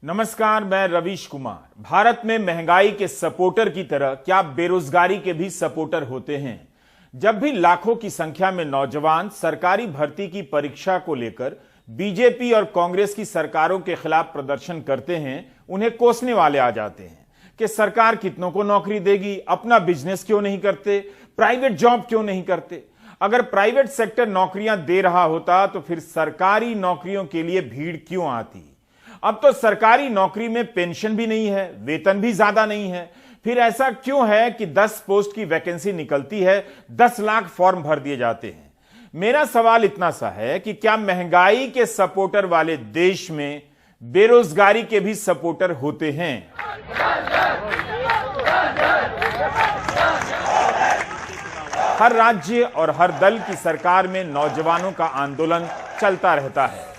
नमस्कार, मैं रवीश कुमार। भारत में महंगाई के सपोर्टर की तरह क्या बेरोजगारी के भी सपोर्टर होते हैं? जब भी लाखों की संख्या में नौजवान सरकारी भर्ती की परीक्षा को लेकर बीजेपी और कांग्रेस की सरकारों के खिलाफ प्रदर्शन करते हैं, उन्हें कोसने वाले आ जाते हैं कि सरकार कितनों को नौकरी देगी, अपना बिजनेस क्यों नहीं करते, प्राइवेट जॉब क्यों नहीं करते। अगर प्राइवेट सेक्टर नौकरियां दे रहा होता तो फिर सरकारी नौकरियों के लिए भीड़ क्यों आती? अब तो सरकारी नौकरी में पेंशन भी नहीं है, वेतन भी ज्यादा नहीं है, फिर ऐसा क्यों है कि 10 पोस्ट की वैकेंसी निकलती है, 10 लाख फॉर्म भर दिए जाते हैं? मेरा सवाल इतना सा है कि क्या महंगाई के सपोर्टर वाले देश में बेरोजगारी के भी सपोर्टर होते हैं? हर राज्य और हर दल की सरकार में नौजवानों का आंदोलन चलता रहता है।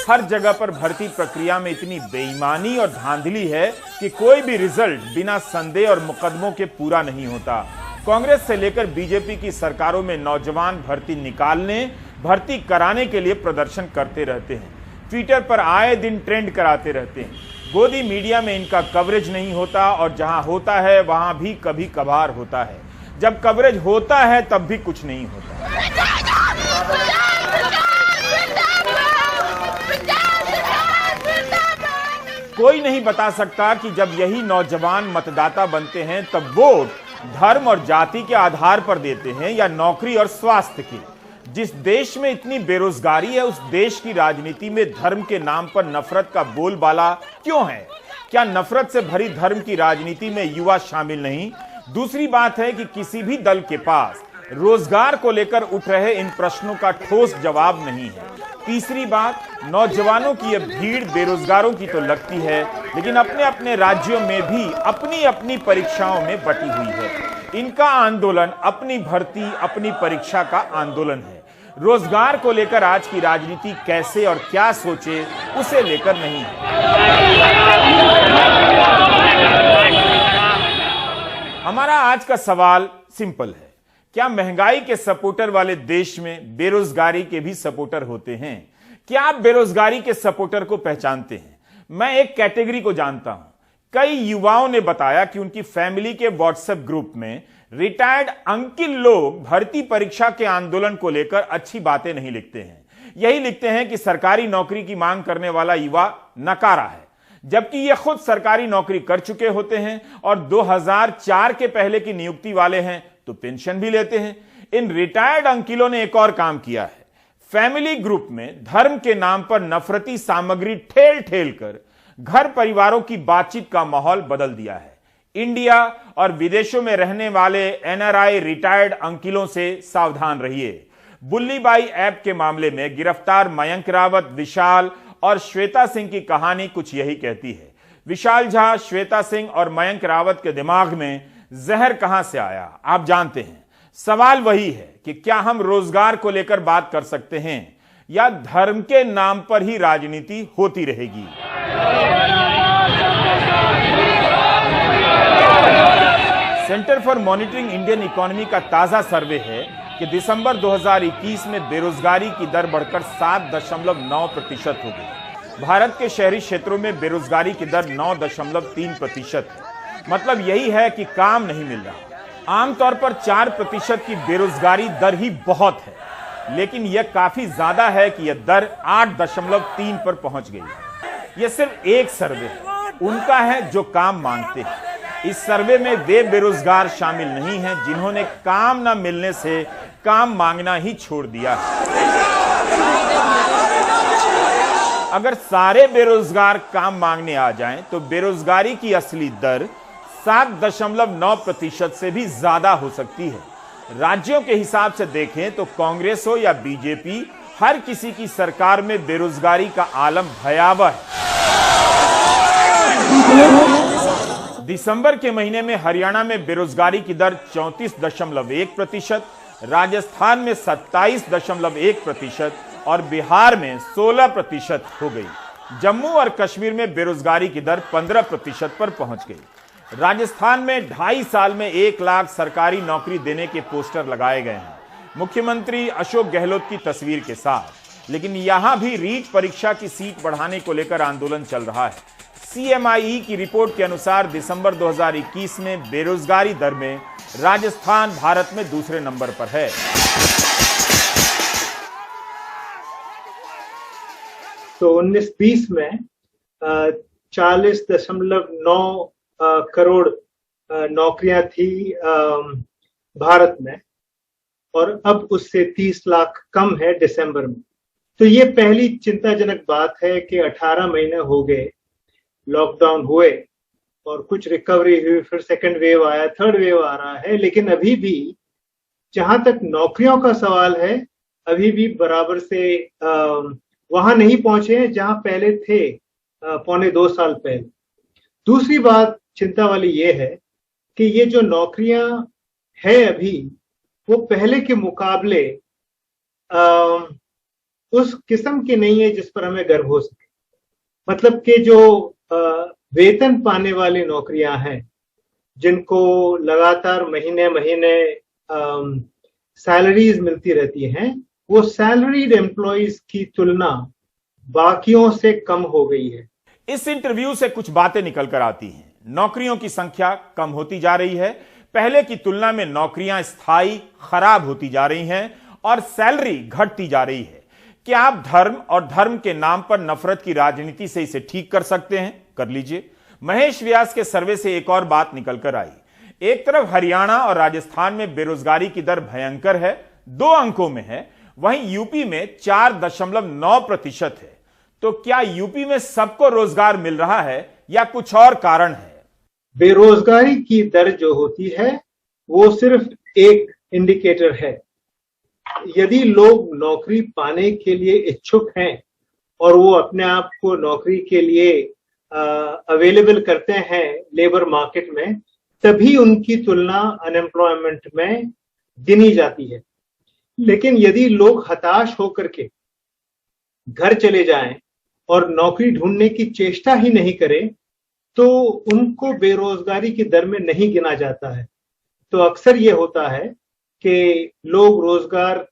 हर जगह पर भर्ती प्रक्रिया में इतनी बेईमानी और धांधली है कि कोई भी रिजल्ट बिना संदेह और मुकदमों के पूरा नहीं होता। कांग्रेस से लेकर बीजेपी की सरकारों में नौजवान भर्ती निकालने, भर्ती कराने के लिए प्रदर्शन करते रहते हैं। ट्विटर पर आए दिन ट्रेंड कराते रहते हैं। गोदी मीडिया में इनका कवरेज नहीं होता और जहां होता है वहां भी कभी कभार होता है। जब कवरेज होता है तब भी कुछ नहीं होता। कोई नहीं बता सकता कि जब यही नौजवान मतदाता बनते हैं तब वोट धर्म और जाति के आधार पर देते हैं या नौकरी और स्वास्थ्य की। जिस देश में इतनी बेरोजगारी है, उस देश की राजनीति में धर्म के नाम पर नफरत का बोलबाला क्यों है? क्या नफरत से भरी धर्म की राजनीति में युवा शामिल नहीं? दूसरी बात है कि किसी भी दल के पास रोजगार को लेकर उठ रहे इन प्रश्नों का ठोस जवाब नहीं है। तीसरी बात, नौजवानों की यह भीड़ बेरोजगारों की तो लगती है, लेकिन अपने अपने राज्यों में भी अपनी अपनी परीक्षाओं में बटी हुई है। इनका आंदोलन अपनी भर्ती, अपनी परीक्षा का आंदोलन है। रोजगार को लेकर आज की राजनीति कैसे और क्या सोचे, उसे लेकर नहीं है। हमारा आज का सवाल सिंपल है, क्या महंगाई के सपोर्टर वाले देश में बेरोजगारी के भी सपोर्टर होते हैं? क्या आप बेरोजगारी के सपोर्टर को पहचानते हैं? मैं एक कैटेगरी को जानता हूं। कई युवाओं ने बताया कि उनकी फैमिली के व्हाट्सएप ग्रुप में रिटायर्ड अंकिल लोग भर्ती परीक्षा के आंदोलन को लेकर अच्छी बातें नहीं लिखते हैं। यही लिखते हैं कि सरकारी नौकरी की मांग करने वाला युवा नकारा है, जबकि ये खुद सरकारी नौकरी कर चुके होते हैं और 2004 के पहले की नियुक्ति वाले हैं तो पेंशन भी लेते हैं। इन रिटायर्ड अंकिलों ने एक और काम किया है। फैमिली ग्रुप में धर्म के नाम पर नफरती सामग्री ठेल ठेल कर घर परिवारों की बातचीत का माहौल बदल दिया है। इंडिया और विदेशों में रहने वाले एनआरआई रिटायर्ड अंकिलों से सावधान रहिए। बुल्लीबाई ऐप के मामले में गिरफ्तार मयंक रावत, विशाल और श्वेता सिंह की कहानी कुछ यही कहती है। विशाल झा, श्वेता सिंह और मयंक रावत के दिमाग में जहर कहां से आया, आप जानते हैं। सवाल वही है कि क्या हम रोजगार को लेकर बात कर सकते हैं या धर्म के नाम पर ही राजनीति होती रहेगी? Centre for monitoring Indian economy का ताजा सर्वे है कि दिसंबर 2021 में बेरोजगारी की दर बढ़कर 7.9% हो गई। भारत के शहरी क्षेत्रों में बेरोजगारी की दर 9.3% है। मतलब यही है कि काम नहीं मिल रहा। आमतौर पर 4% की बेरोजगारी दर ही बहुत है, लेकिन यह काफी ज्यादा है कि यह दर 8.3 पर पहुंच गई है। यह सिर्फ एक सर्वे है, उनका है जो काम मांगते हैं। इस सर्वे में वे बेरोजगार शामिल नहीं हैं जिन्होंने काम न मिलने से काम मांगना ही छोड़ दिया है। अगर सारे बेरोजगार काम मांगने आ जाएं, तो बेरोजगारी की असली दर 7.9% से भी ज्यादा हो सकती है। राज्यों के हिसाब से देखें तो कांग्रेस हो या बीजेपी, हर किसी की सरकार में बेरोजगारी का आलम भयावह है। दिसंबर के महीने में हरियाणा में बेरोजगारी की दर 34.1%, राजस्थान में 27.1% और बिहार में 16% हो गई। जम्मू और कश्मीर में बेरोजगारी की दर 15% पर पहुंच गई। राजस्थान में 2.5 साल में 1 लाख सरकारी नौकरी देने के पोस्टर लगाए गए हैं, मुख्यमंत्री अशोक गहलोत की तस्वीर के साथ। लेकिन यहां भी रीट परीक्षा की सीट बढ़ाने को लेकर आंदोलन चल रहा है। CMIE की रिपोर्ट के अनुसार दिसंबर 2021 में बेरोजगारी दर में राजस्थान भारत में दूसरे नंबर पर है। तो 19-20 में 40.9 करोड़ नौकरियां थी भारत में, और अब उससे 30 लाख कम है दिसंबर में। तो ये पहली चिंताजनक बात है कि 18 महीने हो गए लॉकडाउन हुए और कुछ रिकवरी हुई, फिर सेकंड वेव आया, थर्ड वेव आ रहा है, लेकिन अभी भी जहां तक नौकरियों का सवाल है अभी भी बराबर से वहां नहीं पहुंचे हैं जहां पहले थे पौने 2 साल पहले। दूसरी बात चिंता वाली ये है कि ये जो नौकरियां है अभी वो पहले के मुकाबले उस किस्म की नहीं है जिस पर हमें गर्व हो सके। मतलब कि जो वेतन पाने वाली नौकरियां हैं, जिनको लगातार महीने महीने सैलरीज मिलती रहती हैं, वो सैलरीड एम्प्लॉइज की तुलना बाकियों से कम हो गई है। इस इंटरव्यू से कुछ बातें निकल कर आती हैं। नौकरियों की संख्या कम होती जा रही है, पहले की तुलना में नौकरियां स्थायी खराब होती जा रही हैं और सैलरी घटती जा रही है। क्या आप धर्म और धर्म के नाम पर नफरत की राजनीति से इसे ठीक कर सकते हैं? कर लीजिए। महेश व्यास के सर्वे से एक और बात निकल कर आई। एक तरफ हरियाणा और राजस्थान में बेरोजगारी की दर भयंकर है, 2 अंकों में है, वहीं यूपी में 4.9% है। तो क्या यूपी में सबको रोजगार मिल रहा है या कुछ और कारण है? बेरोजगारी की दर जो होती है वो सिर्फ एक इंडिकेटर है। यदि लोग नौकरी पाने के लिए इच्छुक हैं और वो अपने आप को नौकरी के लिए अवेलेबल करते हैं लेबर मार्केट में, तभी उनकी तुलना अनएम्प्लॉयमेंट में गिनी जाती है। लेकिन यदि लोग हताश होकर के घर चले जाएं और नौकरी ढूंढने की चेष्टा ही नहीं करें, तो उनको बेरोजगारी की दर में नहीं गिना जाता है। तो अक्सर ये होता है कि लोग रोजगार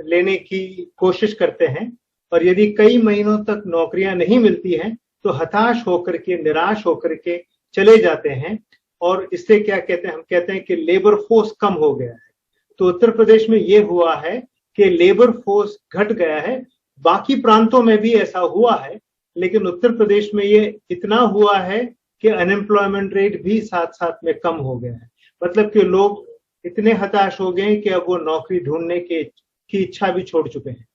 लेने की कोशिश करते हैं और यदि कई महीनों तक नौकरियां नहीं मिलती हैं तो हताश होकर के, निराश होकर के चले जाते हैं, और इससे क्या कहते हैं, हम कहते हैं कि लेबर फोर्स कम हो गया है। तो उत्तर प्रदेश में ये हुआ है कि लेबर फोर्स घट गया है। बाकी प्रांतों में भी ऐसा हुआ है, लेकिन उत्तर प्रदेश में ये इतना हुआ है कि अनएम्प्लॉयमेंट रेट भी साथ साथ में कम हो गया है। मतलब कि लोग इतने हताश हो गए कि अब वो नौकरी ढूंढने की इच्छा भी छोड़ चुके हैं।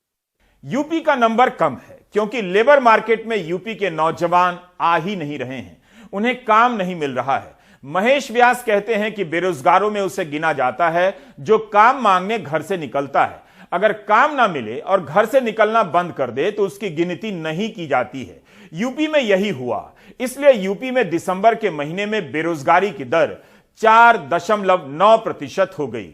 यूपी का नंबर कम है क्योंकि लेबर मार्केट में यूपी के नौजवान आ ही नहीं रहे हैं, उन्हें काम नहीं मिल रहा है। महेश व्यास कहते हैं कि बेरोजगारों में उसे गिना जाता है जो काम मांगने घर से निकलता है। अगर काम ना मिले और घर से निकलना बंद कर दे तो उसकी गिनती नहीं की जाती है। यूपी में यही हुआ, इसलिए यूपी में दिसंबर के महीने में बेरोजगारी की दर 4.9% हो गई।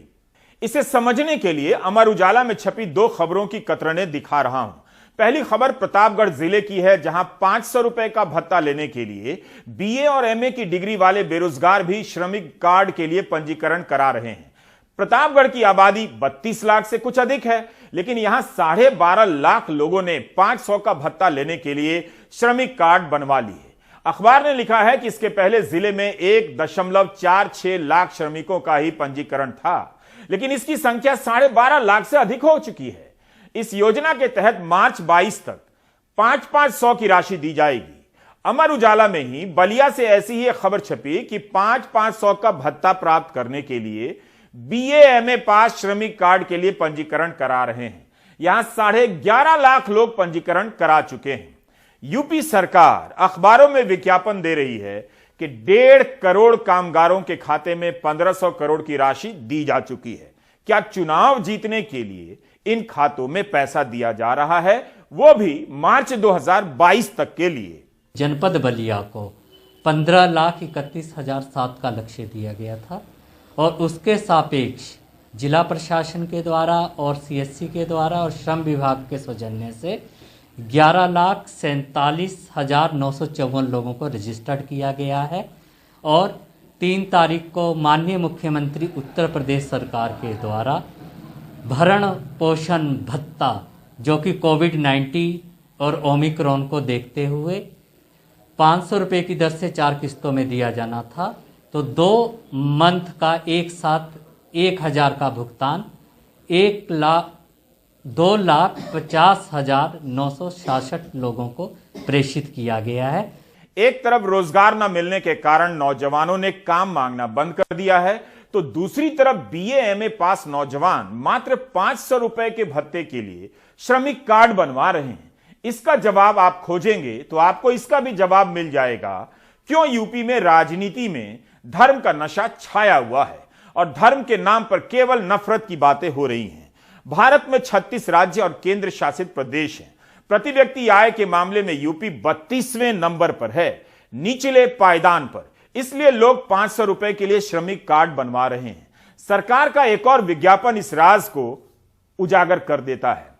इसे समझने के लिए अमर उजाला में छपी 2 खबरों की कतरने दिखा रहा हूं। पहली खबर प्रतापगढ़ जिले की है, जहां 500 रुपए का भत्ता लेने के लिए BA और MA की डिग्री वाले बेरोजगार भी श्रमिक कार्ड के लिए पंजीकरण करा रहे हैं। प्रतापगढ़ की आबादी 32 लाख से कुछ अधिक है, लेकिन यहां 12.5 लाख लोगों ने 500 का भत्ता लेने के लिए श्रमिक कार्ड बनवा ली है। अखबार ने लिखा है कि इसके पहले जिले में 1.46 लाख श्रमिकों का ही पंजीकरण था, लेकिन इसकी संख्या 12.5 लाख से अधिक हो चुकी है। इस योजना के तहत मार्च 22 तक 500 की राशि दी जाएगी। अमर उजाला में ही बलिया से ऐसी ही एक खबर छपी कि 500 का भत्ता प्राप्त करने के लिए BA MA पास श्रमिक कार्ड के लिए पंजीकरण करा रहे हैं। यहां 11.5 लाख लोग पंजीकरण करा चुके हैं। यूपी सरकार अखबारों में विज्ञापन दे रही है कि 1.5 करोड़ कामगारों के खाते में 1500 करोड़ की राशि दी जा चुकी है। क्या चुनाव जीतने के लिए इन खातों में पैसा दिया जा रहा है, वो भी मार्च 2022 तक के लिए? जनपद बलिया को 15,31,007 का लक्ष्य दिया गया था और उसके सापेक्ष जिला प्रशासन के द्वारा और CSC के द्वारा और श्रम विभाग के सौजन्य से 11,47,954 लोगों को रजिस्टर्ड किया गया है और 3 तारीख को माननीय मुख्यमंत्री उत्तर प्रदेश सरकार के द्वारा भरण पोषण भत्ता जो कि कोविड-19 और ओमिक्रॉन को देखते हुए 500 रुपये की दर से 4 किस्तों में दिया जाना था। तो 2 मंथ का एक साथ 1000 का भुगतान 2,50,966 लोगों को प्रेषित किया गया है। एक तरफ रोजगार न मिलने के कारण नौजवानों ने काम मांगना बंद कर दिया है, तो दूसरी तरफ BA-MA पास नौजवान मात्र 500 रुपए के भत्ते के लिए श्रमिक कार्ड बनवा रहे हैं। इसका जवाब आप खोजेंगे तो आपको इसका भी जवाब मिल जाएगा, क्यों यूपी में राजनीति में धर्म का नशा छाया हुआ है और धर्म के नाम पर केवल नफरत की बातें हो रही हैं। भारत में 36 राज्य और केंद्र शासित प्रदेश हैं। प्रति व्यक्ति आय के मामले में यूपी 32वें नंबर पर है, निचले पायदान पर। इसलिए लोग 500 रुपए के लिए श्रमिक कार्ड बनवा रहे हैं। सरकार का एक और विज्ञापन इस राज को उजागर कर देता है,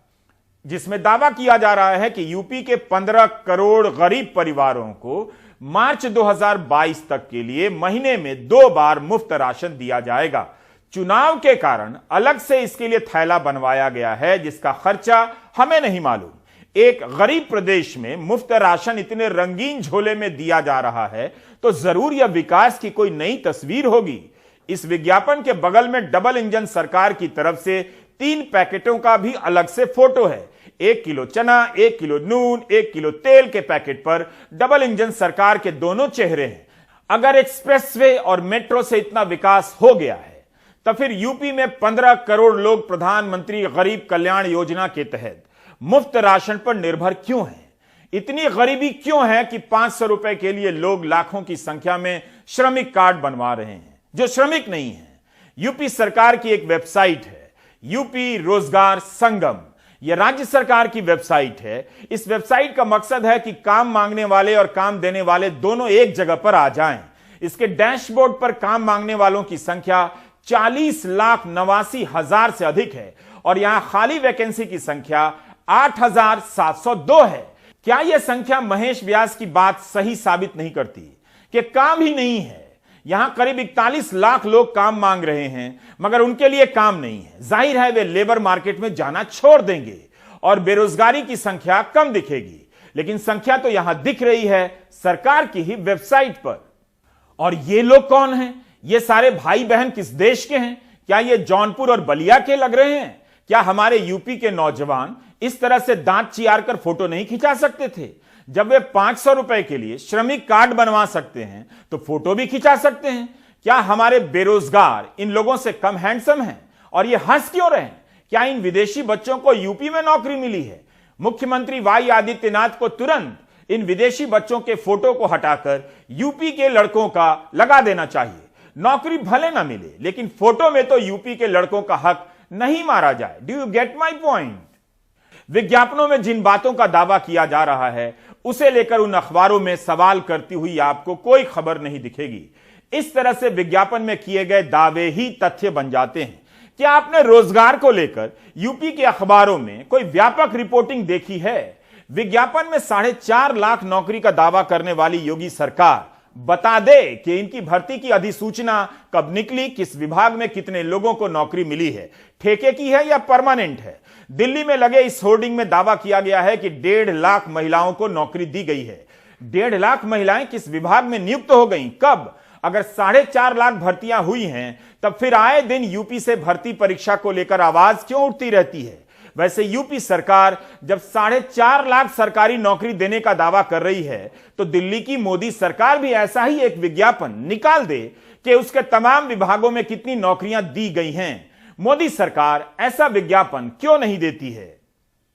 जिसमें दावा किया जा रहा है कि यूपी के 15 करोड़ गरीब परिवारों को मार्च 2022 तक के लिए महीने में 2 बार मुफ्त राशन दिया जाएगा। चुनाव के कारण अलग से इसके लिए थैला बनवाया गया है, जिसका खर्चा हमें नहीं मालूम। एक गरीब प्रदेश में मुफ्त राशन इतने रंगीन झोले में दिया जा रहा है तो जरूर यह विकास की कोई नई तस्वीर होगी। इस विज्ञापन के बगल में डबल इंजन सरकार की तरफ से 3 पैकेटों का भी अलग से फोटो है। 1 किलो चना, 1 किलो नून, 1 किलो तेल के पैकेट पर डबल इंजन सरकार के दोनों चेहरे हैं। अगर एक्सप्रेसवे और मेट्रो से इतना विकास हो गया है तो फिर यूपी में 15 करोड़ लोग प्रधानमंत्री गरीब कल्याण योजना के तहत मुफ्त राशन पर निर्भर क्यों हैं? इतनी गरीबी क्यों है कि 500 रुपए के लिए लोग लाखों की संख्या में श्रमिक कार्ड बनवा रहे हैं जो श्रमिक नहीं है? यूपी सरकार की एक वेबसाइट है, यूपी रोजगार संगम। यह राज्य सरकार की वेबसाइट है। इस वेबसाइट का मकसद है कि काम मांगने वाले और काम देने वाले दोनों एक जगह पर आ जाएं। इसके डैशबोर्ड पर काम मांगने वालों की संख्या 40,89,000 से अधिक है और यहां खाली वैकेंसी की संख्या 8,702 है। क्या यह संख्या महेश व्यास की बात सही साबित नहीं करती कि काम ही नहीं है? यहां करीब 41 लाख लोग काम मांग रहे हैं मगर उनके लिए काम नहीं है। जाहिर है वे लेबर मार्केट में जाना छोड़ देंगे और बेरोजगारी की संख्या कम दिखेगी। लेकिन संख्या तो यहां दिख रही है सरकार की ही वेबसाइट पर। और ये लोग कौन हैं? ये सारे भाई बहन किस देश के हैं? क्या ये जौनपुर और बलिया के लग रहे हैं? क्या हमारे यूपी के नौजवान इस तरह से दांत चियार कर फोटो नहीं खिंचा सकते थे? जब वे 500 रुपए के लिए श्रमिक कार्ड बनवा सकते हैं तो फोटो भी खिंचा सकते हैं। क्या हमारे बेरोजगार इन लोगों से कम हैंडसम हैं? और ये हंस क्यों रहे हैं? क्या इन विदेशी बच्चों को यूपी में नौकरी मिली है? मुख्यमंत्री वाई आदित्यनाथ को तुरंत इन विदेशी बच्चों के फोटो को हटाकर यूपी के लड़कों का लगा देना चाहिए। नौकरी भले ना मिले लेकिन फोटो में तो यूपी के लड़कों का हक नहीं मारा जाए। Do you get my point? विज्ञापनों में जिन बातों का दावा किया जा रहा है उसे लेकर उन अखबारों में सवाल करती हुई आपको कोई खबर नहीं दिखेगी। इस तरह से विज्ञापन में किए गए दावे ही तथ्य बन जाते हैं। क्या आपने रोजगार को लेकर यूपी के अखबारों में कोई व्यापक रिपोर्टिंग देखी है? विज्ञापन में 4.5 लाख नौकरी का दावा करने वाली योगी सरकार बता दे कि इनकी भर्ती की अधिसूचना कब निकली, किस विभाग में कितने लोगों को नौकरी मिली है, ठेके की है या परमानेंट है। दिल्ली में लगे इस होर्डिंग में दावा किया गया है कि 1.5 लाख महिलाओं को नौकरी दी गई है। 1.5 लाख महिलाएं किस विभाग में नियुक्त हो गई, कब? अगर 4.5 लाख भर्तियां हुई हैं तब फिर आए दिन यूपी से भर्ती परीक्षा को लेकर आवाज क्यों उठती रहती है? वैसे यूपी सरकार जब 4.5 लाख सरकारी नौकरी देने का दावा कर रही है तो दिल्ली की मोदी सरकार भी ऐसा ही एक विज्ञापन निकाल दे कि उसके तमाम विभागों में कितनी नौकरियां दी गई हैं। मोदी सरकार ऐसा विज्ञापन क्यों नहीं देती है?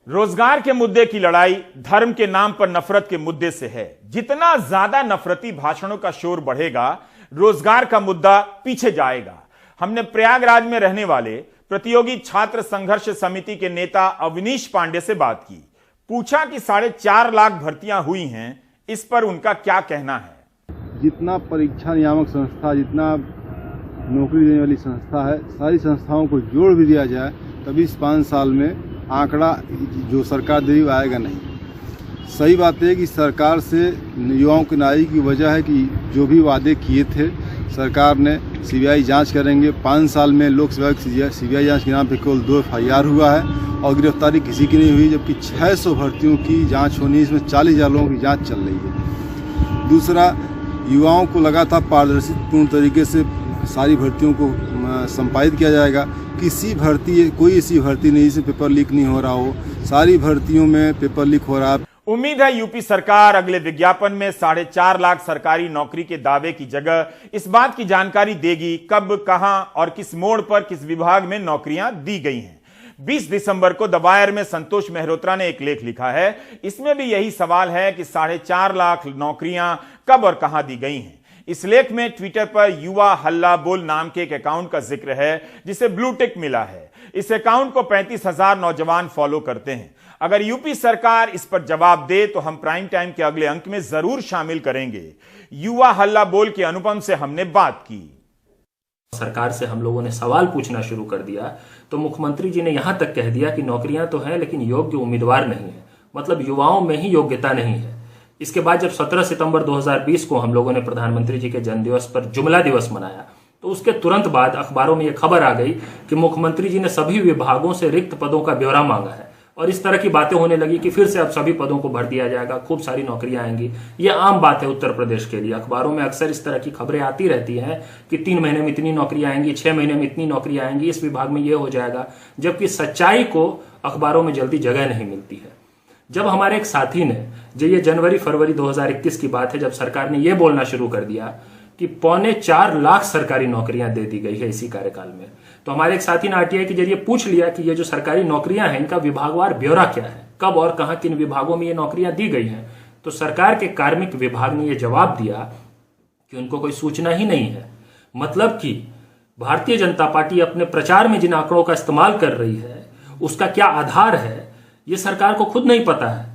रोजगार के मुद्दे की लड़ाई धर्म के नाम पर नफरत के मुद्दे से है। जितना ज्यादा नफरती भाषणों का शोर बढ़ेगा, रोजगार का मुद्दा पीछे जाएगा। हमने प्रयागराज में रहने वाले प्रतियोगी छात्र संघर्ष समिति के नेता अवनीश पांडे से बात की। पूछा कि 4.5 लाख भर्तियां हुई हैं, इस पर उनका क्या कहना है? जितना परीक्षा नियामक संस्था, जितना नौकरी देने वाली संस्था है, सारी संस्थाओं को जोड़ भी दिया जाए तभी इस 5 साल में आंकड़ा जो सरकार दे रही आएगा नहीं। सही बात है कि सरकार से युवाओं की नाराजगी की वजह है कि जो भी वादे किए थे सरकार ने सीबीआई जांच करेंगे। 5 साल में लोक सेवा सीबीआई जांच के नाम पे केवल 2 FIR हुआ है और गिरफ्तारी किसी की नहीं हुई, जबकि 600 भर्तियों की जांच होनी, इसमें 40,000 लोगों की जांच चल रही है। दूसरा, युवाओं को लगा था पारदर्शी पूर्ण तरीके से सारी भर्तियों को संपादित किया जाएगा। कोई ऐसी भर्ती नहीं जिसमें पेपर लीक नहीं हो रहा हो, सारी भर्तियों में पेपर लीक हो रहा है। उम्मीद है यूपी सरकार अगले विज्ञापन में 4.5 लाख सरकारी नौकरी के दावे की जगह इस बात की जानकारी देगी कब, कहां और किस मोड़ पर किस विभाग में नौकरियां दी गई हैं। 20 दिसंबर को द वायर में संतोष मेहरोत्रा ने एक लेख लिखा है। इसमें भी यही सवाल है कि 4.5 लाख नौकरियां कब और कहां दी गई हैं। इस लेख में ट्विटर पर युवा हल्ला बोल नाम के एक अकाउंट का जिक्र है जिसे ब्लू टिक मिला है। इस अकाउंट को 35,000 नौजवान फॉलो करते हैं। अगर यूपी सरकार इस पर जवाब दे तो हम प्राइम टाइम के अगले अंक में जरूर शामिल करेंगे। युवा हल्ला बोल के अनुपम से हमने बात की। सरकार से हम लोगों ने सवाल पूछना शुरू कर दिया तो मुख्यमंत्री जी ने यहां तक कह दिया कि नौकरियां तो हैं लेकिन योग्य उम्मीदवार नहीं है, मतलब युवाओं में ही योग्यता नहीं है। इसके बाद जब 17 सितंबर 2020 को हम लोगों ने प्रधानमंत्री जी के जन्मदिवस पर जुमला दिवस मनाया तो उसके तुरंत बाद अखबारों में यह खबर आ गई कि मुख्यमंत्री जी ने सभी विभागों से रिक्त पदों का ब्यौरा मांगा है और इस तरह की बातें होने लगी कि फिर से अब सभी पदों को भर दिया जाएगा, खूब सारी नौकरियां आएंगी। यह आम बात है उत्तर प्रदेश के लिए। अखबारों में अक्सर इस तरह की खबरें आती रहती हैं कि 3 महीने में इतनी नौकरियां आएंगी, 6 महीने में इतनी नौकरियां आएंगी, इस विभाग में यह हो जाएगा, जबकि सच्चाई को अखबारों में जल्दी जगह नहीं मिलती है। जब हमारे एक साथी ने, जो ये जनवरी-फरवरी 2021 की बात है, जब सरकार ने यह बोलना शुरू कर दिया कि 4.25 लाख सरकारी नौकरियां दे दी गई है इसी कार्यकाल में, तो हमारे एक साथी ने आरटीआई के जरिए पूछ लिया कि ये जो सरकारी नौकरियां हैं इनका विभागवार ब्यौरा क्या है, कब और कहां किन विभागों में ये नौकरियां दी गई हैं। तो सरकार के कार्मिक विभाग ने यह जवाब दिया कि उनको कोई सूचना ही नहीं है। मतलब कि भारतीय जनता पार्टी अपने प्रचार में जिन आंकड़ों का इस्तेमाल कर रही है उसका क्या आधार है ये सरकार को खुद नहीं पता है।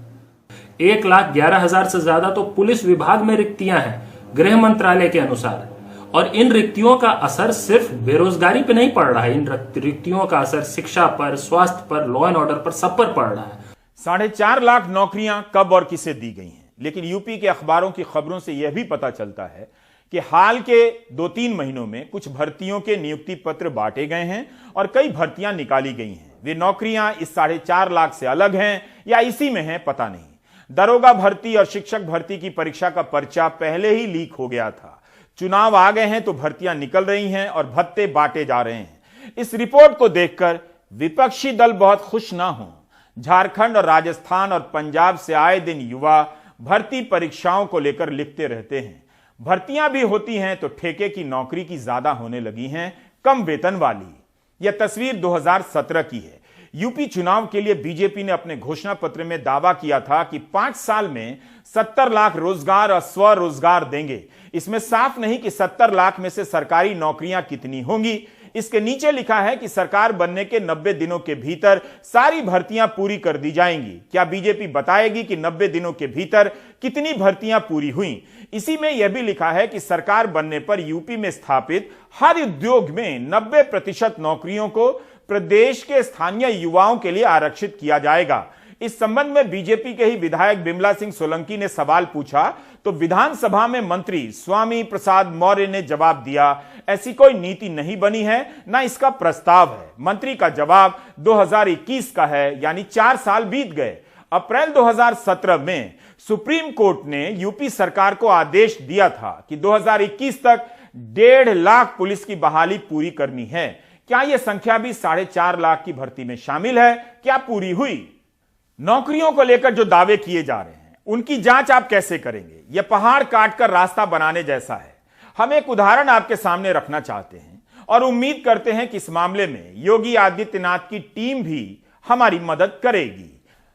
1,11,000 से ज्यादा तो पुलिस विभाग में रिक्तियां हैं गृह मंत्रालय के अनुसार, और इन रिक्तियों का असर सिर्फ बेरोजगारी पे नहीं पड़ रहा है, इन रिक्तियों का असर शिक्षा पर, स्वास्थ्य पर, लॉ एंड ऑर्डर पर, सब पर पड़ रहा है। 4.5 लाख नौकरियां कब और किसे दी गई हैं, लेकिन यूपी के अखबारों की खबरों से यह भी पता चलता है कि हाल के 2-3 महीनों में कुछ भर्तियों के नियुक्ति पत्र बांटे गए हैं और कई भर्तियां निकाली गई हैं। वे नौकरियां इस 4.5 लाख से अलग हैं या इसी में हैं, पता नहीं। दरोगा भर्ती और शिक्षक भर्ती की परीक्षा का पर्चा पहले ही लीक हो गया था। चुनाव आ गए हैं तो भर्तियां निकल रही हैं और भत्ते बांटे जा रहे हैं। इस रिपोर्ट को देखकर विपक्षी दल बहुत खुश ना हो। झारखंड और राजस्थान और पंजाब से आए दिन युवा भर्ती परीक्षाओं को लेकर लिखते रहते हैं। भर्तियां भी होती हैं तो ठेके की नौकरी की ज्यादा होने लगी हैं, कम वेतन वाली। यह तस्वीर 2017 की है। यूपी चुनाव के लिए बीजेपी ने अपने घोषणा पत्र में दावा किया था कि 5 साल में 70 लाख रोजगार और स्वरोजगार देंगे। इसमें साफ नहीं कि 70 लाख में से सरकारी नौकरियां कितनी होंगी। इसके नीचे लिखा है कि सरकार बनने के 90 दिनों के भीतर सारी भर्तियां पूरी कर दी जाएंगी। क्या बीजेपी बताएगी कि 90 दिनों के भीतर कितनी भर्तियां पूरी हुई? इसी में यह भी लिखा है कि सरकार बनने पर यूपी में स्थापित हर उद्योग में 90% नौकरियों को प्रदेश के स्थानीय युवाओं के लिए आरक्षित किया जाएगा। इस संबंध में बीजेपी के ही विधायक बिमला सिंह सोलंकी ने सवाल पूछा तो विधानसभा में मंत्री स्वामी प्रसाद मौर्य ने जवाब दिया, ऐसी कोई नीति नहीं बनी है, ना इसका प्रस्ताव है। मंत्री का जवाब 2021 का है, यानी 4 साल बीत गए। अप्रैल 2017 में सुप्रीम कोर्ट ने यूपी सरकार को आदेश दिया था कि 2021 तक 1.5 लाख पुलिस की बहाली पूरी करनी है। क्या यह संख्या भी 4.5 लाख की भर्ती में शामिल है? क्या पूरी हुई? नौकरियों को लेकर जो दावे किए जा रहे हैं उनकी जांच आप कैसे करेंगे? यह पहाड़ काटकर रास्ता बनाने जैसा है। हम एक उदाहरण आपके सामने रखना चाहते हैं और उम्मीद करते हैं कि इस मामले में योगी आदित्यनाथ की टीम भी हमारी मदद करेगी।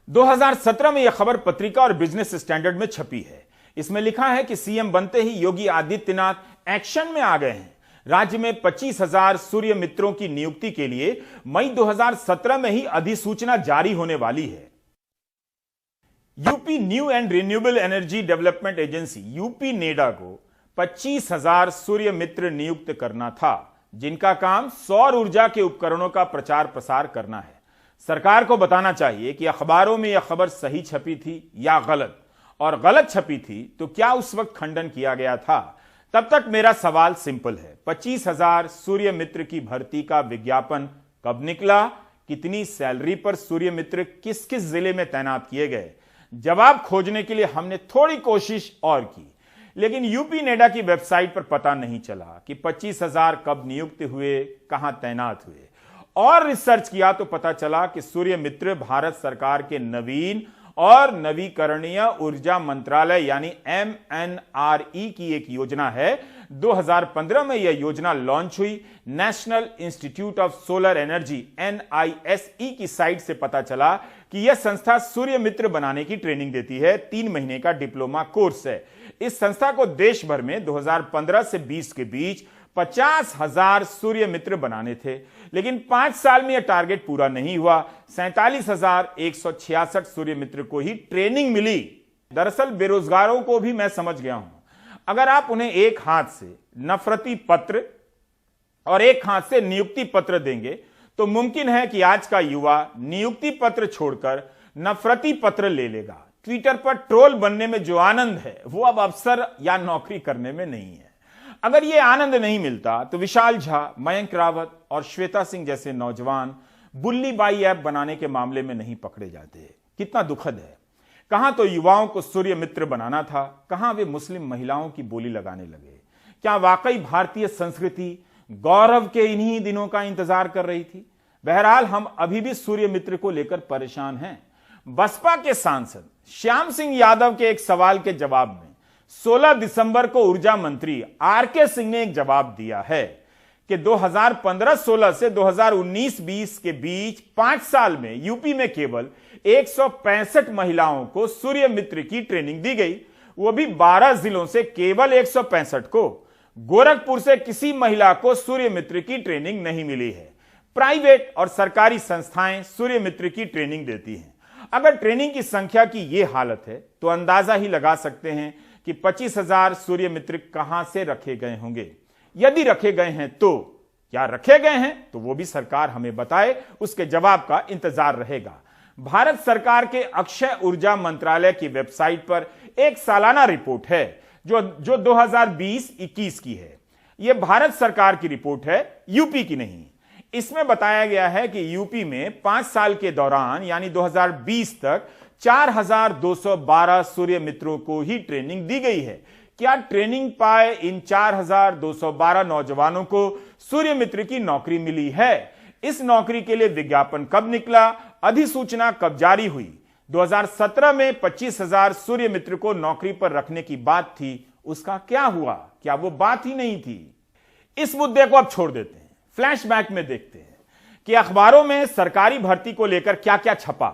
2017 में यह खबर पत्रिका और बिजनेस स्टैंडर्ड में छपी है। इसमें लिखा है कि सीएम बनते ही योगी आदित्यनाथ एक्शन में आ गए हैं। राज्य में 25,000 सूर्य मित्रों की नियुक्ति के लिए मई 2017 में ही अधिसूचना जारी होने वाली है। UP new and renewable energy development agency UP NEDA को 25,000 सूर्य मित्र नियुक्त करना था, जिनका काम सौर ऊर्जा के उपकरणों का प्रचार प्रसार करना है। सरकार को बताना चाहिए कि अखबारों में यह खबर सही छपी थी या गलत, और गलत छपी थी तो क्या उस वक्त खंडन किया गया था? तब तक मेरा सवाल सिंपल है, 25,000 सूर्य मित्र की भर्ती का विज्ञापन कब निकला? कितनी सैलरी पर सूर्य मित्र किस किस जिले में तैनात किए गए? जवाब खोजने के लिए हमने थोड़ी कोशिश और की, लेकिन यूपी नेडा की वेबसाइट पर पता नहीं चला कि 25,000 कब नियुक्त हुए, कहां तैनात हुए। और रिसर्च किया तो पता चला कि सूर्य मित्र भारत सरकार के नवीन और नवीकरणीय ऊर्जा मंत्रालय यानी MNRE की एक योजना है। 2015 में यह योजना लॉन्च हुई। National institute of solar energy NISE की साइट से पता चला कि यह संस्था सूर्य मित्र बनाने की ट्रेनिंग देती है। 3 महीने का डिप्लोमा कोर्स है। इस संस्था को देश भर में 2015 से 20 के बीच 50,000 सूर्य मित्र बनाने थे, लेकिन 5 साल में यह टारगेट पूरा नहीं हुआ। 47,166 सूर्य मित्र को ही ट्रेनिंग मिली। दरअसल बेरोजगारों को भी मैं समझ गया हूं। अगर आप उन्हें एक हाथ से नफरती पत्र और एक हाथ से नियुक्ति पत्र देंगे तो मुमकिन है कि आज का युवा नियुक्ति पत्र छोड़कर नफरती पत्र ले लेगा। ट्विटर पर ट्रोल बनने में जो आनंद है वो अब अफसर या नौकरी करने में नहीं है। अगर यह आनंद नहीं मिलता तो विशाल झा, मयंक रावत और श्वेता सिंह जैसे नौजवान बुल्ली बाई ऐप बनाने के मामले में नहीं पकड़े जाते। कितना दुखद है। कहां तो युवाओं को सूर्य मित्र बनाना था, कहां वे मुस्लिम महिलाओं की बोली लगाने लगे। क्या वाकई भारतीय संस्कृति गौरव के इन्हीं दिनों का इंतजार कर रही थी? बहरहाल हम अभी भी सूर्य मित्र को लेकर परेशान हैं। बसपा के सांसद श्याम सिंह यादव के एक सवाल के जवाब में 16 दिसंबर को ऊर्जा मंत्री RK सिंह ने एक जवाब दिया है कि 2015-16 से 2019-20 के बीच 5 साल में यूपी में केवल 165 महिलाओं को सूर्य मित्र की ट्रेनिंग दी गई, वो भी 12 जिलों से केवल 165 को। गोरखपुर से किसी महिला को सूर्य मित्र की ट्रेनिंग नहीं मिली है। प्राइवेट और सरकारी संस्थाएं सूर्य मित्र की ट्रेनिंग देती हैं। अगर ट्रेनिंग की संख्या की यह हालत है तो अंदाजा ही लगा सकते हैं कि 25,000 सूर्य मित्र कहां से रखे गए होंगे। यदि रखे गए हैं तो क्या रखे गए हैं तो वो भी सरकार हमें बताए, उसके जवाब का इंतजार रहेगा। भारत सरकार के अक्षय ऊर्जा मंत्रालय की वेबसाइट पर एक सालाना रिपोर्ट है जो 2020-21 की है। यह भारत सरकार की रिपोर्ट है, यूपी की नहीं। इसमें बताया गया है कि यूपी में 5 साल के दौरान यानी 2020 तक 4,212 सूर्य मित्रों को ही ट्रेनिंग दी गई है। क्या ट्रेनिंग पाए इन 4,212 नौजवानों को सूर्य मित्र की नौकरी मिली है? इस नौकरी के लिए विज्ञापन कब निकला? अधिसूचना कब जारी हुई? 2017 में 25,000 सूर्य मित्र को नौकरी पर रखने की बात थी, उसका क्या हुआ? क्या वो बात ही नहीं थी? इस मुद्दे को अब छोड़ देते हैं, फ्लैशबैक में देखते हैं कि अखबारों में सरकारी भर्ती को लेकर क्या क्या छपा।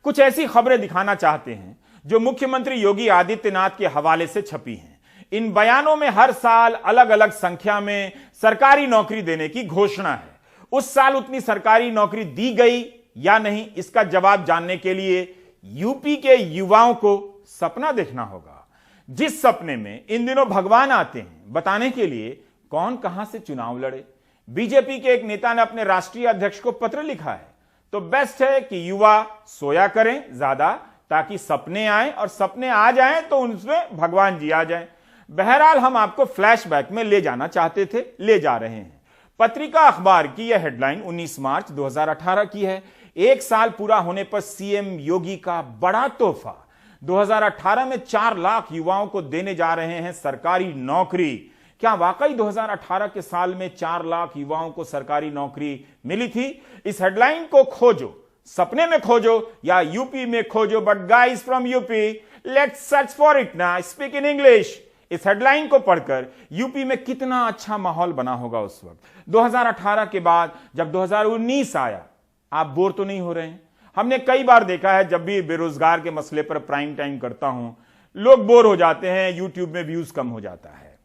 कुछ ऐसी खबरें दिखाना चाहते हैं जो मुख्यमंत्री योगी आदित्यनाथ के हवाले से छपी हैं। इन बयानों में हर साल अलग अलग संख्या में सरकारी नौकरी देने की घोषणा है। उस साल उतनी सरकारी नौकरी दी गई या नहीं, इसका जवाब जानने के लिए यूपी के युवाओं को सपना देखना होगा। जिस सपने में इन दिनों भगवान आते हैं बताने के लिए कौन कहां से चुनाव लड़े। बीजेपी के एक नेता ने अपने राष्ट्रीय अध्यक्ष को पत्र लिखा है। तो बेस्ट है कि युवा सोया करें ज्यादा, ताकि सपने आए और सपने आ जाएं तो उनमें भगवान जी आ जाएं। बहरहाल हम आपको फ्लैशबैक में ले जाना चाहते थे, ले जा रहे हैं। पत्रिका अखबार की यह हेडलाइन 19 मार्च 2018 की है। 1 साल पूरा होने पर सीएम योगी का बड़ा तोहफा। 2018 में 4 लाख युवाओं को देने जा रहे हैं सरकारी नौकरी। क्या वाकई 2018 के साल में 4 लाख युवाओं को सरकारी नौकरी मिली थी? इस हेडलाइन को खोजो, सपने में खोजो या यूपी में खोजो, but guys from UP let's search for it ना, स्पीक इन इंग्लिश। इस हेडलाइन को पढ़कर यूपी में कितना अच्छा माहौल बना होगा उस वक्त। 2018 के बाद जब 2019 आया, आप बोर तो नहीं हो रहे हैं? हमने कई बार देखा है, जब भी बेरोजगार के मसले पर प्राइम टाइम करता हूं, लोग बोर हो जाते हैं, यूट्यूब में व्यूज कम हो जाता है,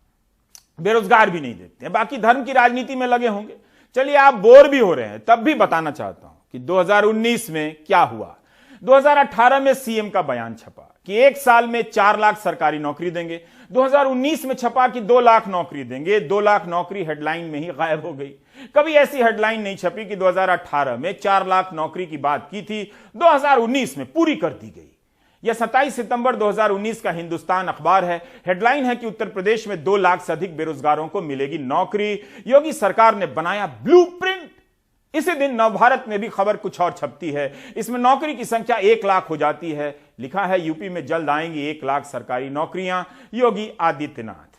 बेरोजगार भी नहीं देखते हैं, बाकी धर्म की राजनीति में लगे होंगे। चलिए, आप बोर भी हो रहे हैं तब भी बताना चाहता हूं कि 2019 में क्या हुआ। 2018 में सीएम का बयान छपा कि 1 साल में 4 लाख सरकारी नौकरी देंगे। 2019 में छपा कि 2 लाख नौकरी देंगे। 2 लाख नौकरी हेडलाइन में ही गायब हो गई। कभी ऐसी हेडलाइन नहीं छपी कि 2018 में 4 लाख नौकरी की बात की थी, 2019 में पूरी कर दी गई। यह 27 सितंबर 2019 का हिंदुस्तान अखबार है। हेडलाइन है कि उत्तर प्रदेश में 2 लाख से अधिक बेरोजगारों को मिलेगी नौकरी, योगी सरकार ने बनाया ब्लूप्रिंट। इसी दिन नवभारत में भी खबर कुछ और छपती है। इसमें नौकरी की संख्या 1 लाख हो जाती है। लिखा है यूपी में जल्द आएंगी 1 लाख सरकारी नौकरियां, योगी आदित्यनाथ।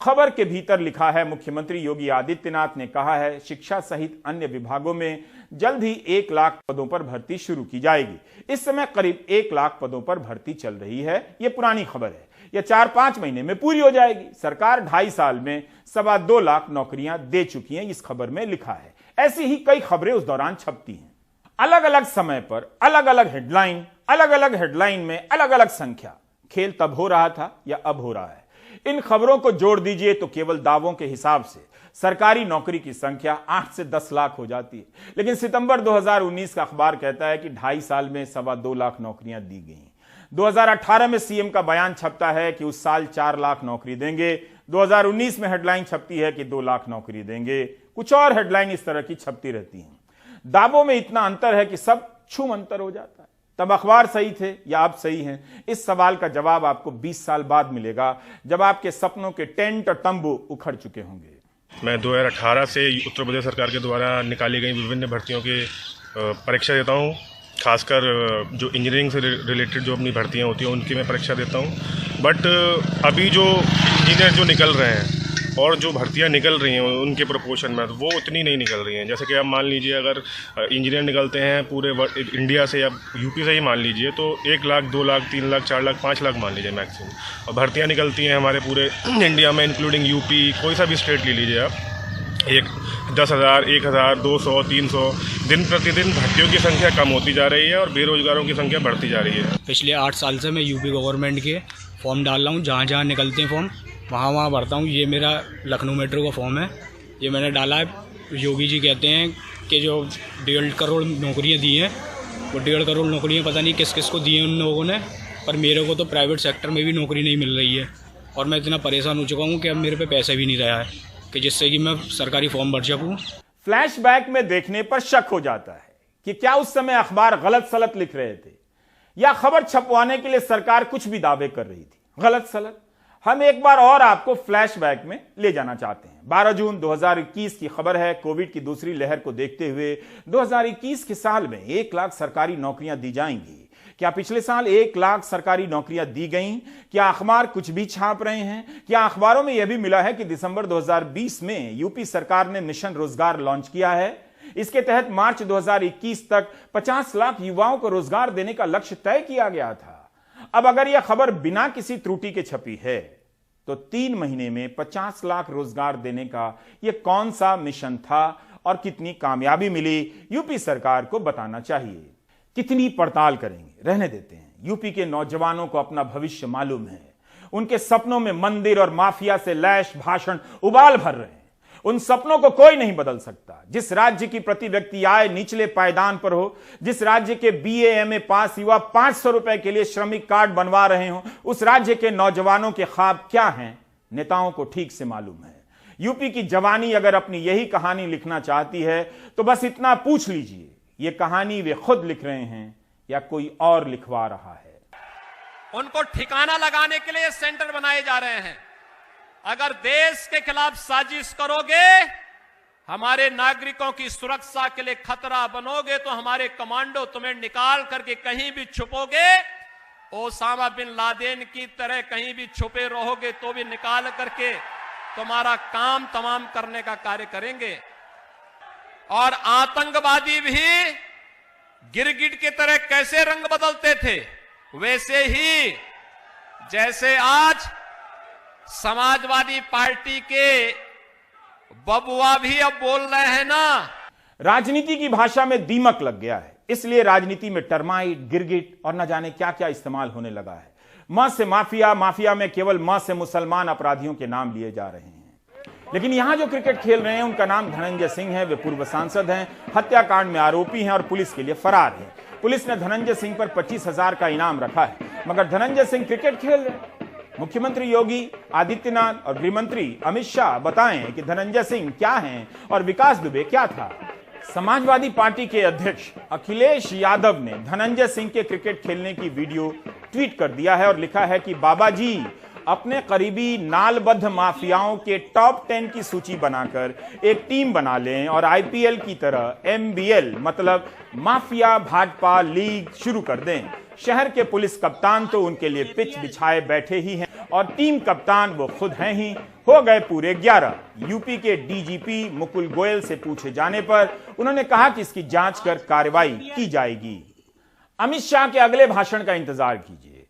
खबर के भीतर लिखा है मुख्यमंत्री योगी आदित्यनाथ ने कहा है शिक्षा सहित अन्य विभागों में जल्द ही 1 लाख पदों पर भर्ती शुरू की जाएगी। इस समय करीब 1 लाख पदों पर भर्ती चल रही है। यह पुरानी खबर है, यह 4-5 महीने में पूरी हो जाएगी। सरकार 2.5 साल में 2.25 लाख नौकरियां दे चुकी हैं, इस खबर में लिखा है। ऐसी ही कई खबरें उस दौरान छपती हैं, अलग अलग समय पर अलग अलग हेडलाइन, अलग अलग हेडलाइन में अलग अलग संख्या। खेल तब हो रहा था या अब हो रहा है? इन खबरों को जोड़ दीजिए तो केवल दावों के हिसाब से सरकारी नौकरी की संख्या 8 से 10 लाख हो जाती है। लेकिन सितंबर 2019 का अखबार कहता है कि 2.5 साल में 2.25 लाख नौकरियां दी गई। 2018 में सीएम का बयान छपता है कि उस साल 4 लाख नौकरी देंगे। 2019 में हेडलाइन छपती है कि 2 लाख नौकरी देंगे। कुछ और हेडलाइन इस तरह की छपती रहती हैं। दावों में इतना अंतर है कि सब छूम अंतर हो जाता है। तब अखबार सही थे या अब सही हैं? इस सवाल का जवाब आपको 20 साल बाद मिलेगा, जब आपके सपनों के टेंट और तंबू उखड़ चुके होंगे। मैं 2018 से उत्तर प्रदेश सरकार के द्वारा निकाली गई विभिन्न भर्तियों की परीक्षा देता हूँ। खासकर जो इंजीनियरिंग से रिलेटेड जो अपनी भर्तियाँ होती हैं उनकी मैं परीक्षा देता हूँ। बट अभी जो इंजीनियर जो निकल रहे हैं और जो भर्तियां निकल रही हैं उनके प्रोपोर्शन में वो उतनी नहीं निकल रही हैं। जैसे कि आप मान लीजिए अगर इंजीनियर निकलते हैं पूरे इंडिया से या यूपी से ही मान लीजिए तो 1 लाख, 2 लाख, 3 लाख, 4 लाख, 5 लाख मान लीजिए मैक्सिमम। और भर्तियां निकलती हैं हमारे पूरे इंडिया में इंक्लूडिंग यूपी, कोई सा भी स्टेट ले लीजिए आप, 10,000, 1,000, 200, 300 दिन प्रतिदिन भर्तियों की संख्या कम होती जा रही है और बेरोजगारों की संख्या बढ़ती जा रही है। पिछले 8 साल से मैं यूपी गवर्नमेंट के फॉर्म डाल रहा हूँ। जहाँ जहाँ निकलते हैं फॉर्म वहाँ भरता हूँ। ये मेरा लखनऊ मेट्रो का फॉर्म है, ये मैंने डाला है। योगी जी कहते हैं कि जो 1.5 करोड़ नौकरियाँ दी हैं वो 1.5 करोड़ नौकरियाँ पता नहीं किस किस को दी हैं उन लोगों ने, पर मेरे को तो प्राइवेट सेक्टर में भी नौकरी नहीं मिल रही है। और मैं इतना परेशान हो चुका हूँ कि अब मेरे पे पैसा भी नहीं रहा है कि जिससे कि मैं सरकारी फॉर्म भर सकूँ। फ्लैशबैक में देखने पर शक हो जाता है कि क्या उस समय अखबार गलत सलत लिख रहे थे या खबर छपवाने के लिए सरकार कुछ भी दावे कर रही थी। गलत सलत हम एक बार और आपको फ्लैशबैक में ले जाना चाहते हैं। 12 जून 2021 की खबर है। कोविड की दूसरी लहर को देखते हुए 2021 के साल में 1 लाख सरकारी नौकरियां दी जाएंगी। क्या पिछले साल 1 लाख सरकारी नौकरियां दी गईं? क्या अखबार कुछ भी छाप रहे हैं? क्या अखबारों में यह भी मिला है कि दिसंबर 2020 में यूपी सरकार ने मिशन रोजगार लॉन्च किया है? इसके तहत मार्च 2021 तक 50 लाख युवाओं को रोजगार देने का लक्ष्य तय किया गया था। अब अगर यह खबर बिना किसी त्रुटि के छपी है तो 3 महीने में 50 लाख रोजगार देने का यह कौन सा मिशन था और कितनी कामयाबी मिली, यूपी सरकार को बताना चाहिए। कितनी पड़ताल करेंगे, रहने देते हैं। यूपी के नौजवानों को अपना भविष्य मालूम है। उनके सपनों में मंदिर और माफिया से लैश भाषण उबाल भर रहे हैं। उन सपनों को कोई नहीं बदल सकता। जिस राज्य की प्रति व्यक्ति आय निचले पायदान पर हो, जिस राज्य के BA MA पास युवा 500 रुपए के लिए श्रमिक कार्ड बनवा रहे हो, उस राज्य के नौजवानों के ख्वाब क्या हैं, नेताओं को ठीक से मालूम है। यूपी की जवानी अगर अपनी यही कहानी लिखना चाहती है तो बस इतना पूछ लीजिए, ये कहानी वे खुद लिख रहे हैं या कोई और लिखवा रहा है। उनको ठिकाना लगाने के लिए सेंटर बनाए जा रहे हैं। अगर देश के खिलाफ साजिश करोगे, हमारे नागरिकों की सुरक्षा के लिए खतरा बनोगे, तो हमारे कमांडो तुम्हें निकाल करके कहीं भी छुपोगे, ओसामा बिन लादेन की तरह कहीं भी छुपे रहोगे तो भी निकाल करके तुम्हारा काम तमाम करने का कार्य करेंगे। और आतंकवादी भी गिरगिट की तरह कैसे रंग बदलते थे, वैसे ही जैसे आज समाजवादी पार्टी के बबुआ भी अब बोल रहे हैं ना। राजनीति की भाषा में दीमक लग गया है, इसलिए राजनीति में टर्माइट, गिरगिट और न जाने क्या क्या इस्तेमाल होने लगा है। म से माफिया, माफिया में केवल म से मुसलमान अपराधियों के नाम लिए जा रहे हैं। लेकिन यहां जो क्रिकेट खेल रहे हैं उनका नाम धनंजय सिंह है। वे पूर्व सांसद हैं, हत्याकांड में आरोपी हैं और पुलिस के लिए फरार हैं। पुलिस ने धनंजय सिंह पर 25,000 का इनाम रखा है, मगर धनंजय सिंह क्रिकेट खेल रहे हैं। मुख्यमंत्री योगी आदित्यनाथ और गृहमंत्री अमित शाह बताएं कि धनंजय सिंह क्या हैं और विकास दुबे क्या था। समाजवादी पार्टी के अध्यक्ष अखिलेश यादव ने धनंजय सिंह के क्रिकेट खेलने की वीडियो ट्वीट कर दिया है और लिखा है कि बाबा जी अपने करीबी नालबद्ध माफियाओं के टॉप 10 की सूची बनाकर एक टीम बना लें और आईपीएल की तरह एमबीएल मतलब माफिया भाजपा लीग शुरू कर दें। शहर के पुलिस कप्तान तो उनके लिए पिच बिछाए बैठे ही हैं और टीम कप्तान वो खुद हैं ही। हो गए पूरे 11। यूपी के डीजीपी मुकुल गोयल से पूछे जाने पर उन्होंने कहा कि इसकी जांच कर कार्रवाई की जाएगी। अमित शाह के अगले भाषण का इंतजार कीजिए।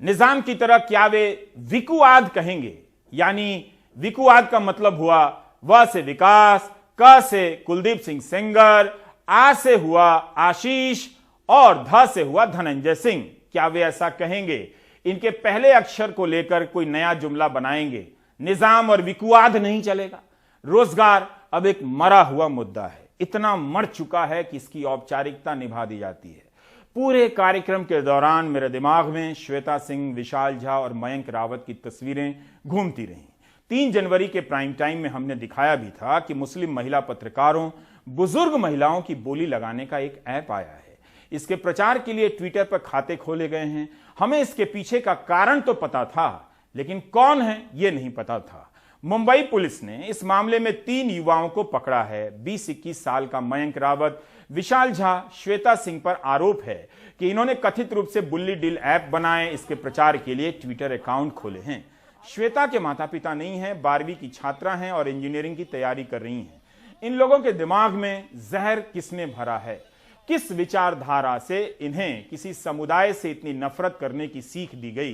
निजाम की तरह क्या वे विकुआद कहेंगे, यानी विकुआद का मतलब हुआ व से विकास, क से कुलदीप सिंह सेंगर, आ से हुआ आशीष और ध से हुआ धनंजय सिंह। क्या वे ऐसा कहेंगे? इनके पहले अक्षर को लेकर कोई नया जुमला बनाएंगे। निजाम और विकुआद नहीं चलेगा। रोजगार अब एक मरा हुआ मुद्दा है, इतना मर चुका है कि इसकी औपचारिकता निभा दी जाती है। पूरे कार्यक्रम के दौरान मेरे दिमाग में श्वेता सिंह, विशाल झा और मयंक रावत की तस्वीरें घूमती रहीं। 3 जनवरी के प्राइम टाइम में हमने दिखाया भी था कि मुस्लिम महिला पत्रकारों, बुजुर्ग महिलाओं की बोली लगाने का एक ऐप आया है। इसके प्रचार के लिए ट्विटर पर खाते खोले गए हैं। हमें इसके पीछे का कारण तो पता था, लेकिन कौन है यह नहीं पता था। मुंबई पुलिस ने इस मामले में 3 युवाओं को पकड़ा है। 20-21 साल का मयंक रावत, विशाल झा, श्वेता सिंह पर आरोप है कि इन्होंने कथित रूप से बुल्ली डील ऐप बनाए, इसके प्रचार के लिए ट्विटर अकाउंट खोले हैं। श्वेता के माता पिता नहीं हैं, 12वीं की छात्रा हैं और इंजीनियरिंग की तैयारी कर रही हैं। इन लोगों के दिमाग में जहर किसने भरा है? किस विचारधारा से इन्हें किसी समुदाय से इतनी नफरत करने की सीख दी गई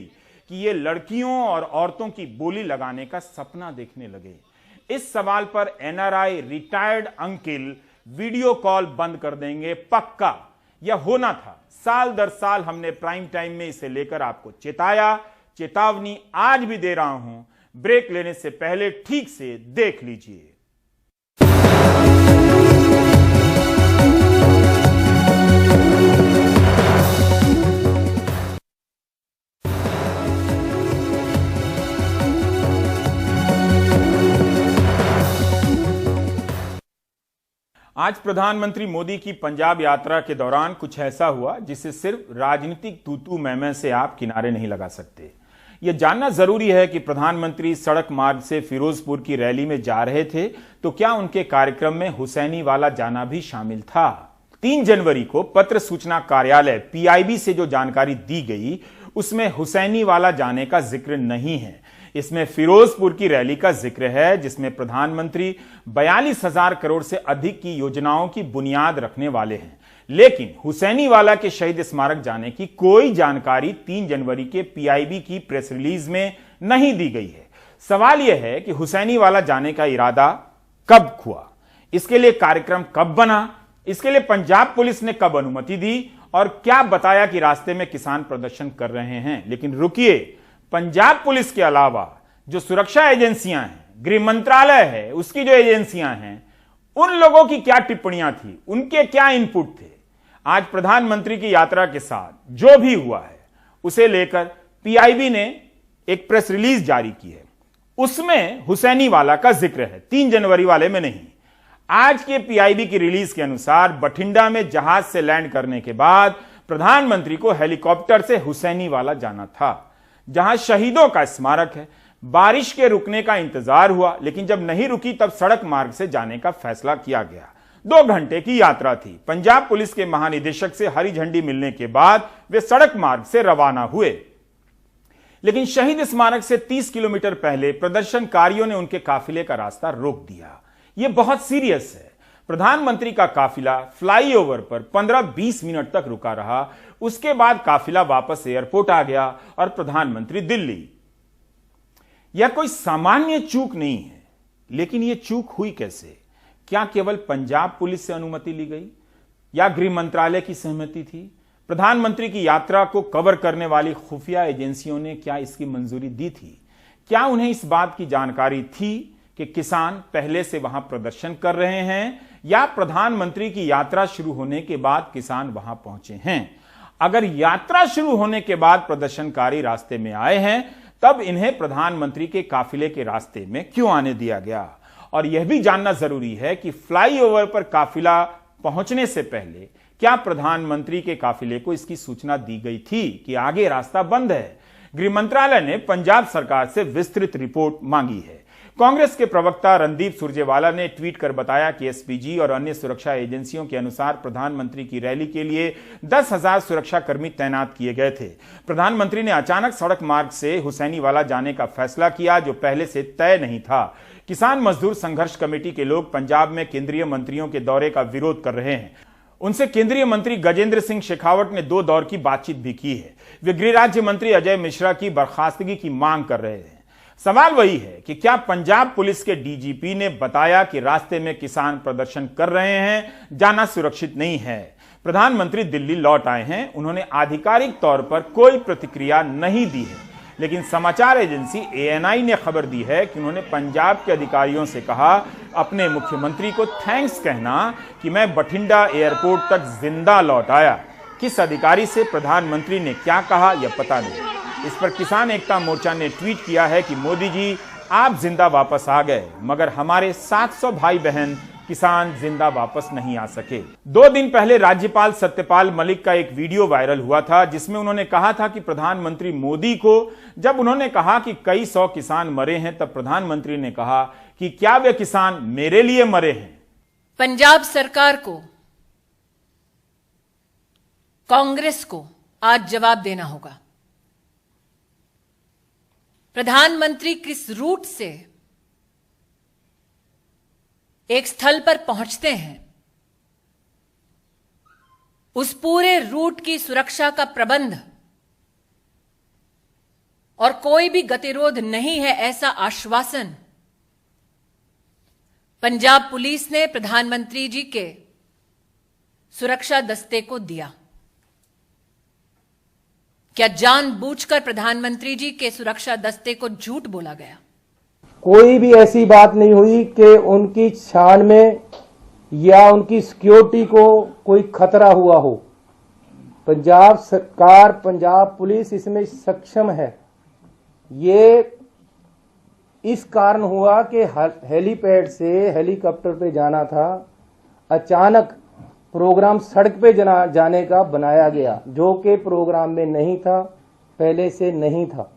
कि ये लड़कियों और औरतों की बोली लगाने का सपना देखने लगे? इस सवाल पर NRI retired uncle video call बंद कर देंगे पक्का। यह होना था। साल दर साल हमने प्राइम टाइम में इसे लेकर आपको चेताया। चेतावनी आज भी दे रहा हूं। ब्रेक लेने से पहले ठीक से देख लीजिए। आज प्रधानमंत्री मोदी की पंजाब यात्रा के दौरान कुछ ऐसा हुआ जिसे सिर्फ राजनीतिक तूतू मैमे से आप किनारे नहीं लगा सकते। यह जानना जरूरी है कि प्रधानमंत्री सड़क मार्ग से फिरोजपुर की रैली में जा रहे थे तो क्या उनके कार्यक्रम में हुसैनी वाला जाना भी शामिल था? 3 जनवरी को पत्र सूचना कार्यालय पीआईबी से जो जानकारी दी गई उसमें हुसैनी वाला जाने का जिक्र नहीं है। इसमें फिरोजपुर की रैली का जिक्र है जिसमें प्रधानमंत्री 42,000 करोड़ से अधिक की योजनाओं की बुनियाद रखने वाले हैं। लेकिन हुसैनी वाला के शहीद स्मारक जाने की कोई जानकारी 3 जनवरी के पीआईबी की प्रेस रिलीज में नहीं दी गई है। सवाल यह है कि हुसैनी वाला जाने का इरादा कब हुआ, इसके लिए कार्यक्रम कब बना, इसके लिए पंजाब पुलिस ने कब अनुमति दी और क्या बताया कि रास्ते में किसान प्रदर्शन कर रहे हैं। लेकिन रुकिए, पंजाब पुलिस के अलावा जो सुरक्षा एजेंसियां हैं, गृह मंत्रालय है, उसकी जो एजेंसियां हैं, उन लोगों की क्या टिप्पणियां थी, उनके क्या इनपुट थे? आज प्रधानमंत्री की यात्रा के साथ जो भी हुआ है उसे लेकर पीआईबी ने एक प्रेस रिलीज जारी की है। उसमें हुसैनी वाला का जिक्र है, 3 जनवरी वाले में नहीं। आज के पीआईबी की रिलीज के अनुसार बठिंडा में जहाज से लैंड करने के बाद प्रधानमंत्री को हेलीकॉप्टर से हुसैनी वाला जाना था, जहां शहीदों का स्मारक है। बारिश के रुकने का इंतजार हुआ, लेकिन जब नहीं रुकी तब सड़क मार्ग से जाने का फैसला किया गया। 2 घंटे की यात्रा थी। पंजाब पुलिस के महानिदेशक से हरी झंडी मिलने के बाद वे सड़क मार्ग से रवाना हुए। लेकिन शहीद स्मारक से 30 किलोमीटर पहले प्रदर्शनकारियों ने उनके काफिले का रास्ता रोक दिया। यह बहुत सीरियस है। प्रधानमंत्री का काफिला फ्लाईओवर पर 15-20 मिनट तक रुका रहा। उसके बाद काफिला वापस एयरपोर्ट आ गया और प्रधानमंत्री दिल्ली। यह कोई सामान्य चूक नहीं है, लेकिन यह चूक हुई कैसे? क्या केवल पंजाब पुलिस से अनुमति ली गई या गृह मंत्रालय की सहमति थी? प्रधानमंत्री की यात्रा को कवर करने वाली खुफिया एजेंसियों ने क्या इसकी मंजूरी दी थी? क्या उन्हें इस बात की जानकारी थी कि किसान पहले से वहां प्रदर्शन कर रहे हैं या प्रधानमंत्री की यात्रा शुरू होने के बाद किसान वहां पहुंचे हैं? अगर यात्रा शुरू होने के बाद प्रदर्शनकारी रास्ते में आए हैं, तब इन्हें प्रधानमंत्री के काफिले के रास्ते में क्यों आने दिया गया? और यह भी जानना जरूरी है कि फ्लाईओवर पर काफिला पहुंचने से पहले क्या प्रधानमंत्री के काफिले को इसकी सूचना दी गई थी कि आगे रास्ता बंद है? गृह मंत्रालय ने पंजाब सरकार से विस्तृत रिपोर्ट मांगी है। कांग्रेस के प्रवक्ता रणदीप सुरजेवाला ने ट्वीट कर बताया कि एसपीजी और अन्य सुरक्षा एजेंसियों के अनुसार प्रधानमंत्री की रैली के लिए 10,000 सुरक्षाकर्मी तैनात किए गए थे। प्रधानमंत्री ने अचानक सड़क मार्ग से हुसैनीवाला जाने का फैसला किया, जो पहले से तय नहीं था। किसान मजदूर संघर्ष कमेटी के लोग पंजाब में केंद्रीय मंत्रियों के दौरे का विरोध कर रहे हैं। उनसे केंद्रीय मंत्री गजेंद्र सिंह शेखावत ने 2 दौर की बातचीत भी की है। वे गृह राज्य मंत्री अजय मिश्रा की बर्खास्तगी की मांग कर रहे हैं। सवाल वही है कि क्या पंजाब पुलिस के डीजीपी ने बताया कि रास्ते में किसान प्रदर्शन कर रहे हैं, जाना सुरक्षित नहीं है? प्रधानमंत्री दिल्ली लौट आए हैं, उन्होंने आधिकारिक तौर पर कोई प्रतिक्रिया नहीं दी है, लेकिन समाचार एजेंसी ANI ने खबर दी है कि उन्होंने पंजाब के अधिकारियों से कहा अपने मुख्यमंत्री को थैंक्स कहना कि मैं बठिंडा एयरपोर्ट तक जिंदा लौट आया। किस अधिकारी से प्रधानमंत्री ने क्या कहा यह पता नहीं। इस पर किसान एकता मोर्चा ने ट्वीट किया है कि मोदी जी आप जिंदा वापस आ गए, मगर हमारे 700 भाई बहन किसान जिंदा वापस नहीं आ सके। 2 दिन पहले राज्यपाल सत्यपाल मलिक का एक वीडियो वायरल हुआ था, जिसमें उन्होंने कहा था कि प्रधानमंत्री मोदी को जब उन्होंने कहा कि कई 100 किसान मरे हैं, तब प्रधानमंत्री ने कहा कि क्या वे किसान मेरे लिए मरे हैं? पंजाब सरकार को, कांग्रेस को आज जवाब देना होगा। प्रधानमंत्री किस रूट से एक स्थल पर पहुंचते हैं, उस पूरे रूट की सुरक्षा का प्रबंध और कोई भी गतिरोध नहीं है, ऐसा आश्वासन पंजाब पुलिस ने प्रधानमंत्री जी के सुरक्षा दस्ते को दिया। क्या जानबूझकर प्रधानमंत्री जी के सुरक्षा दस्ते को झूठ बोला गया? कोई भी ऐसी बात नहीं हुई कि उनकी शान में या उनकी सिक्योरिटी को कोई खतरा हुआ हो। पंजाब सरकार, पंजाब पुलिस इसमें सक्षम है। ये इस कारण हुआ कि हेलीपैड से हेलीकॉप्टर पे जाना था, अचानक प्रोग्राम सड़क पे जाने का बनाया गया, जो कि प्रोग्राम में नहीं था, पहले से नहीं था।